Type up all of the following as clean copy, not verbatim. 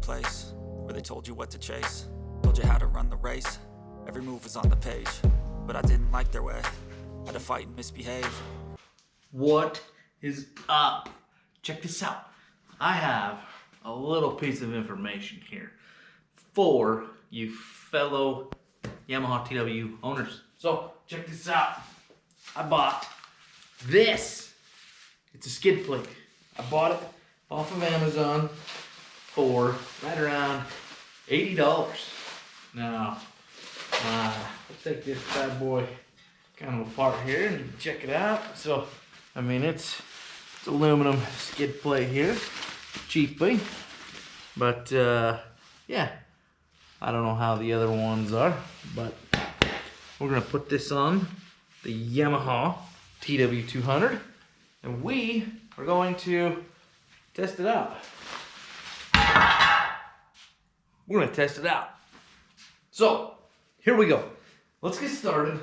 place where they told you what to chase, told you how to run the race. Every move was on the page, but I didn't like their way. Had to fight and misbehave. What is up? Check this out. I have a little piece of information here for you fellow Yamaha TW owners. So check this out. I bought this. It's a skid plate. I bought it off of Amazon for right around $80. Now, let's take this bad boy kind of apart here and check it out. So, I mean, it's aluminum skid plate here, cheaply. But, yeah, I don't know how the other ones are, but we're gonna put this on the Yamaha TW200, and we are going to test it out. We're gonna test it out. So, here we go. Let's get started.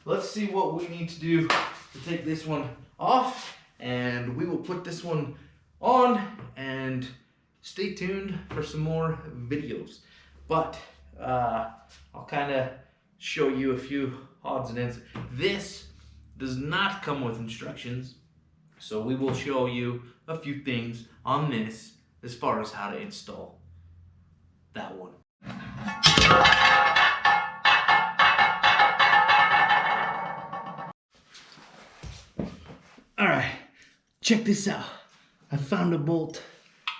Let's see what we need to do to take this one off, and we will put this one on, and stay tuned for some more videos. But I'll kind of show you a few odds and ends. This does not come with instructions, so we will show you a few things on this as far as how to install that one. All right, check this out. I found a bolt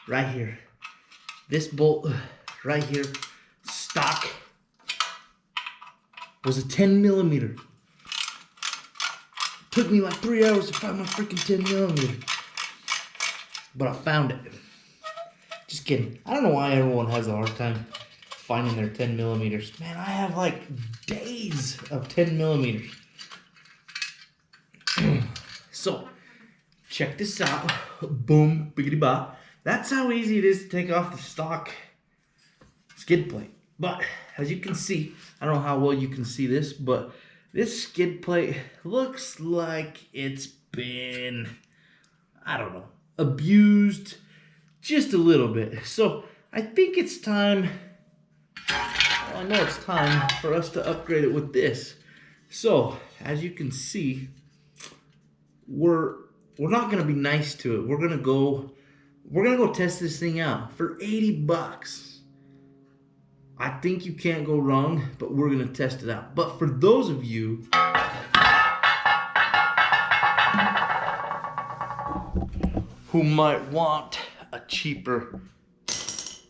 right here. This bolt right here, stock, was a 10 millimeter. Took me like 3 hours to find my freaking 10 millimeter. But I found it. Just kidding. I don't know why everyone has a hard time finding their 10 millimeters. Man, I have like days of 10 millimeters. So, check this out. Boom, biggity bop. That's how easy it is to take off the stock skid plate. But, as you can see, I don't know how well you can see this, but this skid plate looks like it's been, I don't know, abused just a little bit. So, I think it's time, well, I know it's time for us to upgrade it with this. So, as you can see, we're not gonna be nice to it. We're gonna go test this thing out for 80 bucks. I think you can't go wrong, but we're gonna test it out. But for those of you who might want a cheaper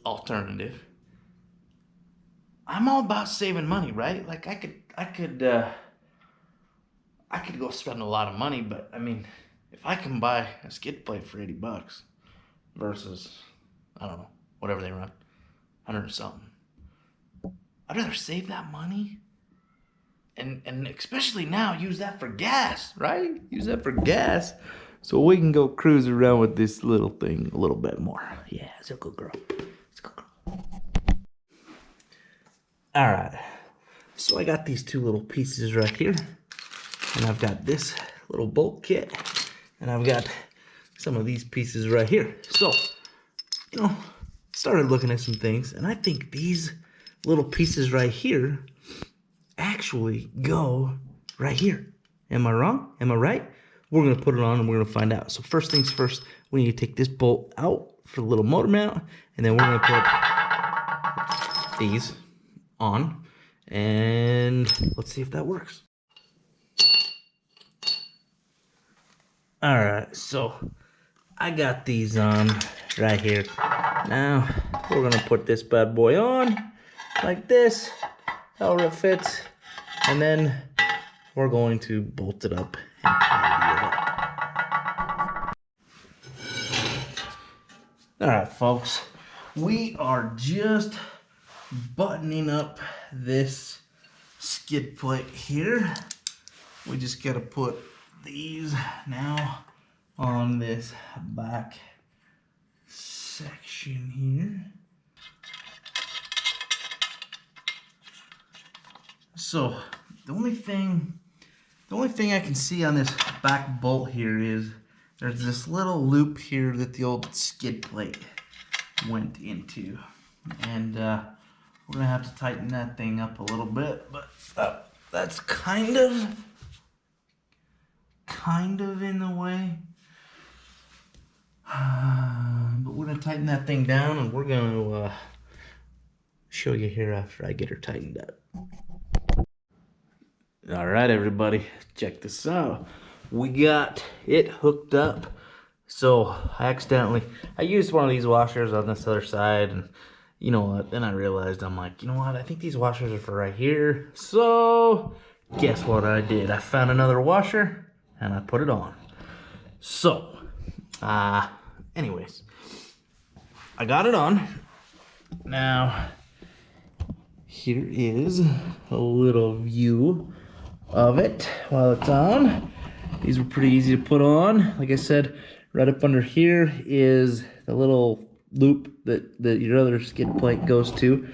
alternative, I'm all about saving money, right? Like I could go spend a lot of money, but I mean, if I can buy a skid plate for 80 bucks versus, I don't know, whatever they run, 100 or something, I'd rather save that money and especially now use that for gas, right? Use that for gas so we can go cruise around with this little thing a little bit more. Yeah, it's a good girl. It's a good girl. All right, so I got these two little pieces right here, and I've got this little bolt kit, and I've got some of these pieces right here. So, you know, started looking at some things, and I think these little pieces right here actually go right here. Am I wrong? Am I right? We're gonna put it on and we're gonna find out. So first things first, we need to take this bolt out for the little motor mount, and then we're gonna put these on, and let's see if that works. All right, so I got these on right here. Now we're gonna put this bad boy on like this, however it fits, and then we're going to bolt it up and tighten it up. All right, folks, we are just buttoning up this skid plate here. We just gotta put these now on this back section here. So the only thing I can see on this back bolt here is there's this little loop here that the old skid plate went into. And we're gonna have to tighten that thing up a little bit, but that's kind of in the way. But we're gonna tighten that thing down, and we're gonna show you here after I get her tightened up. All right, everybody, check this out. We got it hooked up. So I used one of these washers on this other side, and you know what, then I realized, I'm like, you know what, I think these washers are for right here. So guess what I did? I found another washer and I put it on. So anyways, I got it on. Now here is a little view of it while it's on. These were pretty easy to put on. Like I said, right up under here is the little loop that your other skid plate goes to.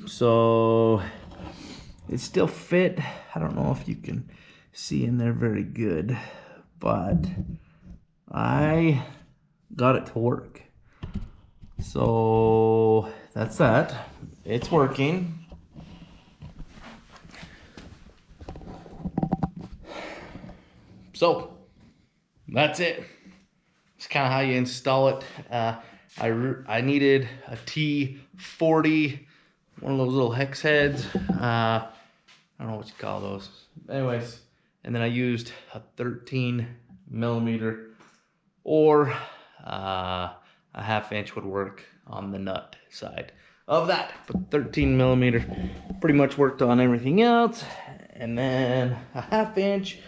So it still fit. I don't know if you can see in there very good, but I got it to work. So that's that. It's working. So that's it. It's kind of how you install it. I needed a T40, one of those little hex heads. I don't know what you call those. Anyways, and then I used a 13 millimeter, or a 1/2 inch would work on the nut side of that. But 13 millimeter pretty much worked on everything else. And then a 1/2 inch,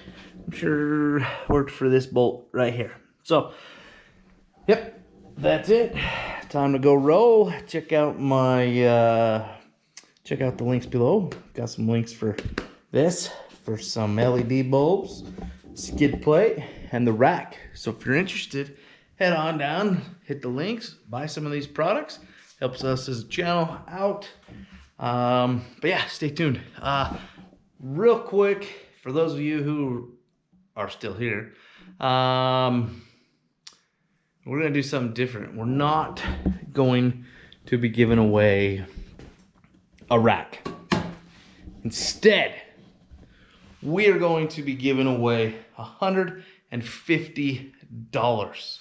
I'm sure worked for this bolt right here. So, yep, that's it. Time to go roll. Check out my, check out the links below. Got some links for this, for some LED bulbs, skid plate, and the rack. So if you're interested, head on down, hit the links, buy some of these products. Helps us as a channel out. But yeah, stay tuned. Real quick, for those of you who are still here, we're gonna do something different. We're not going to be giving away a rack. Instead, we are going to be giving away $150.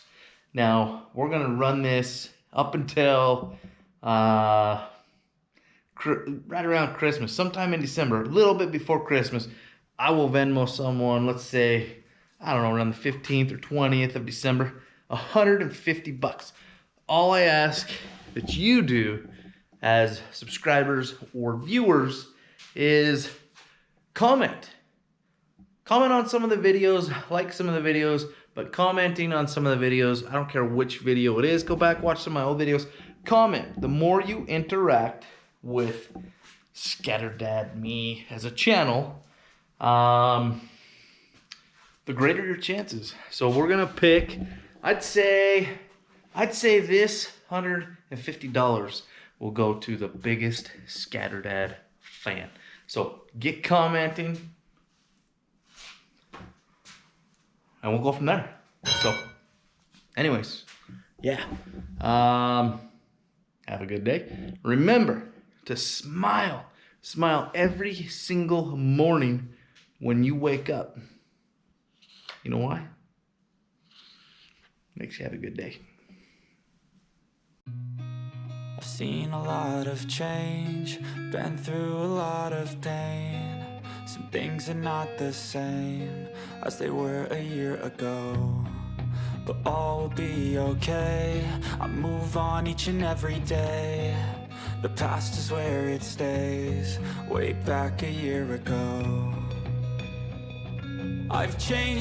Now, we're gonna run this up until right around Christmas, sometime in December, a little bit before Christmas. I will Venmo someone, let's say, I don't know, around the 15th or 20th of December, $150. All I ask that you do as subscribers or viewers is comment. Comment on some of the videos, like some of the videos, but commenting on some of the videos, I don't care which video it is, go back, watch some of my old videos, comment. The more you interact with Scatterdad Me as a channel, the greater your chances. So we're gonna pick, I'd say this $150 will go to the biggest Scatterdad fan. So get commenting, and we'll go from there. So, anyways, yeah. Have a good day. Remember to smile. Smile every single morning when you wake up. You know why? Makes you have a good day. I've seen a lot of change, been through a lot of pain. Some things are not the same as they were a year ago, but all will be okay. I move on each and every day. The past is where it stays, way back a year ago. I've changed